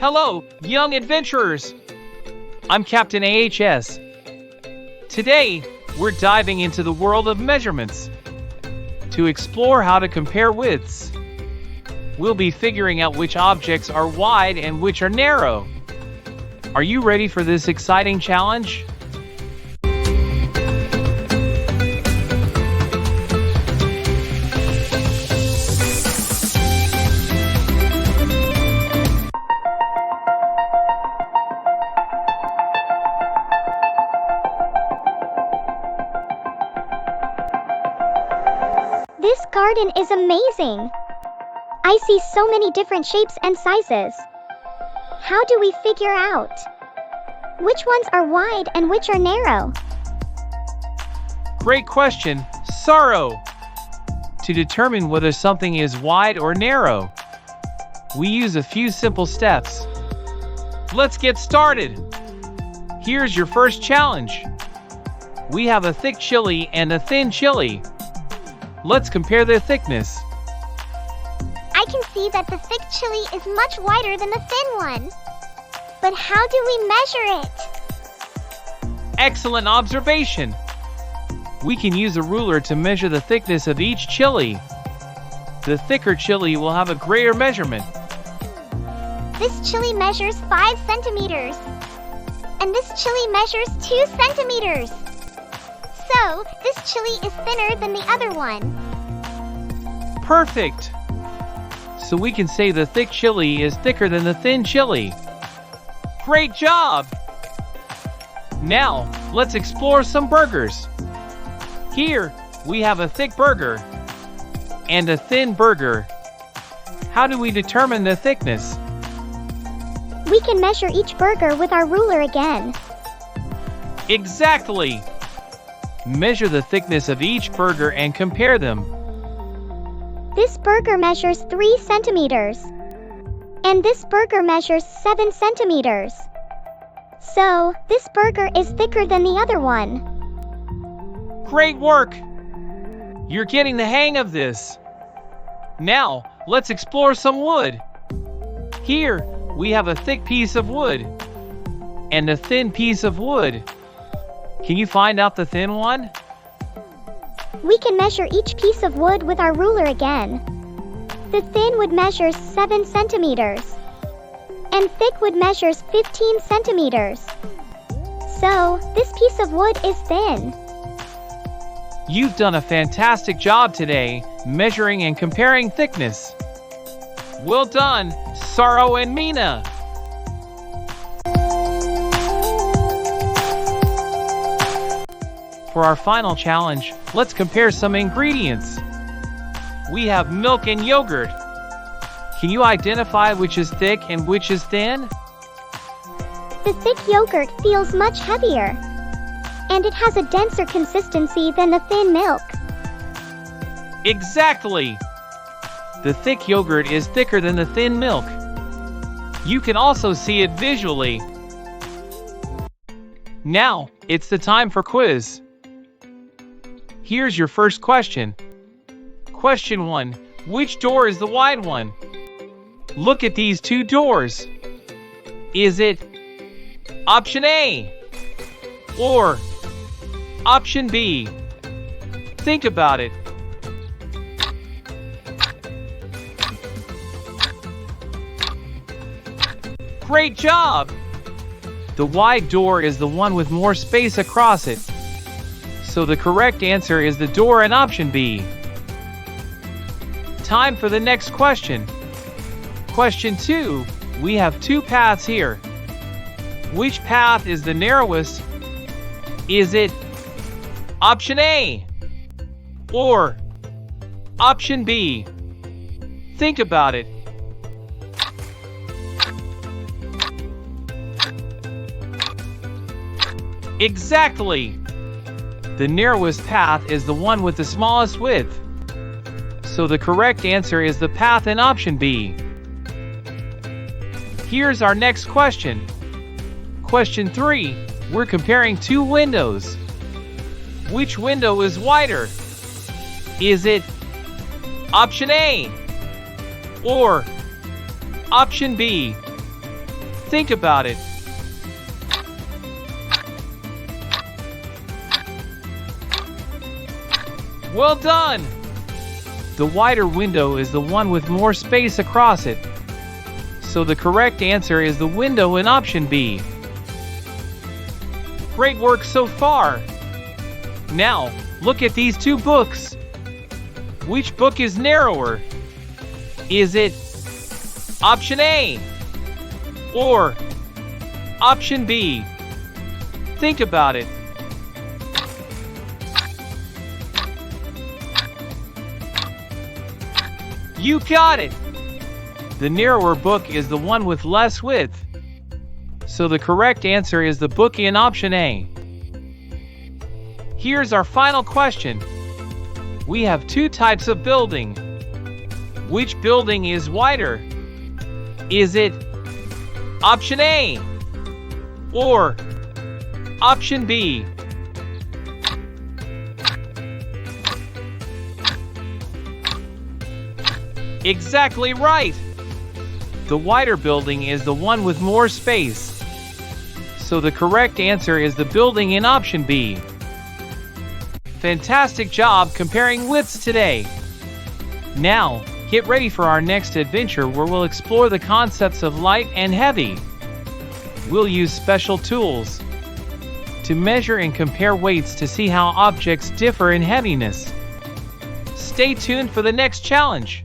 Hello, young adventurers! I'm Captain AHS. Today, we're diving into the world of measurements. To explore how to compare widths, we'll be figuring out which objects are wide and which are narrow. Are you ready for this exciting challenge? This garden is amazing. I see so many different shapes and sizes. How do we figure out which ones are wide and which are narrow? Great question, Saro. To determine whether something is wide or narrow, we use a few simple steps. Let's get started. Here's your first challenge. We have a thick chili and a thin chili. Let's compare their thickness. I can see that the thick chili is much wider than the thin one. But how do we measure it? Excellent observation. We can use a ruler to measure the thickness of each chili. The thicker chili will have a greater measurement. This chili measures 5 centimeters. And this chili measures 2 centimeters. So, this chili is thinner than the other one. Perfect! So we can say the thick chili is thicker than the thin chili. Great job! Now, let's explore some burgers. Here, we have a thick burger and a thin burger. How do we determine the thickness? We can measure each burger with our ruler again. Exactly! Measure the thickness of each burger and compare them. This burger measures 3 centimeters. And this burger measures 7 centimeters. So, this burger is thicker than the other one. Great work! You're getting the hang of this. Now, let's explore some wood. Here, we have a thick piece of wood and a thin piece of wood. Can you find out the thin one? We can measure each piece of wood with our ruler again. The thin wood measures 7 centimeters. And thick wood measures 15 centimeters. So, this piece of wood is thin. You've done a fantastic job today, measuring and comparing thickness. Well done, Saro&Mina! For our final challenge, let's compare some ingredients. We have milk and yogurt. Can you identify which is thick and which is thin? The thick yogurt feels much heavier. And it has a denser consistency than the thin milk. Exactly! The thick yogurt is thicker than the thin milk. You can also see it visually. Now, it's the time for quiz. Here's your first question. Question 1. Which door is the wide one? Look at these two doors. Is it option A or option B? Think about it. Great job! The wide door is the one with more space across it. So the correct answer is the door in option B. Time for the next question. Question 2. We have two paths here. Which path is the narrowest? Is it option A or option B? Think about it. Exactly! The narrowest path is the one with the smallest width. So the correct answer is the path in option B. Here's our next question. Question 3. We're comparing two windows. Which window is wider? Is it option A or option B? Think about it. Well done! The wider window is the one with more space across it. So the correct answer is the window in option B. Great work so far! Now, look at these two books. Which book is narrower? Is it option A or option B? Think about it. You got it! The narrower book is the one with less width. So the correct answer is the book in option A. Here's our final question. We have two types of building. Which building is wider? Is it option A or option B? Exactly right! The wider building is the one with more space. So the correct answer is the building in option B. Fantastic job comparing widths today. Now, get ready for our next adventure where we'll explore the concepts of light and heavy. We'll use special tools to measure and compare weights to see how objects differ in heaviness. Stay tuned for the next challenge.